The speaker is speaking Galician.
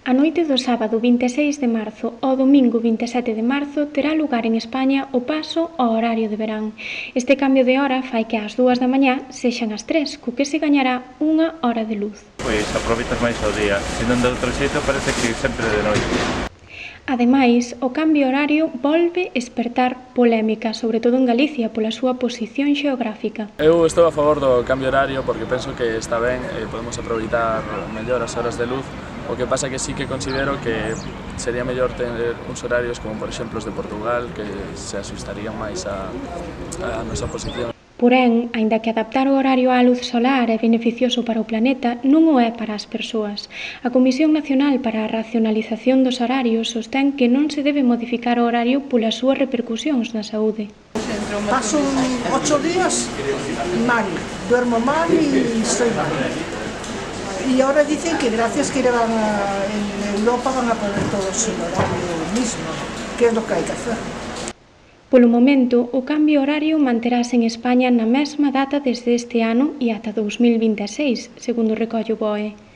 A noite do sábado 26 de marzo ao domingo 27 de marzo terá lugar en España o paso ao horario de verán. Este cambio de hora fai que ás 2 da mañá sexan as 3, co que se gañará unha hora de luz. Pois aproveitas máis o día, se non de outro xeito parece que sempre de noite. Ademais, o cambio horario volve espertar polémica, sobre todo en Galicia, pola súa posición xeográfica. Eu estou a favor do cambio horario porque penso que está ben, podemos aproveitar mellor as horas de luz. O que pasa que sí que considero que sería mellor ter uns horarios como, por exemplo, os de Portugal, que se asustarían máis a nosa posición. Porén, aínda que adaptar o horario á luz solar é beneficioso para o planeta, non o é para as persoas. A Comisión Nacional para a Racionalización dos Horarios sostén que non se debe modificar o horario polas súas repercusións na saúde. Paso 8 días mal, duermo mal y estoy mal. Y ahora dicen que gracias que en Europa van a poner todos el horario mismo, que es lo que hay que hacer. Polo momento, o cambio horario manterase en España na mesma data desde este ano e ata 2026, segundo recolle o BOE.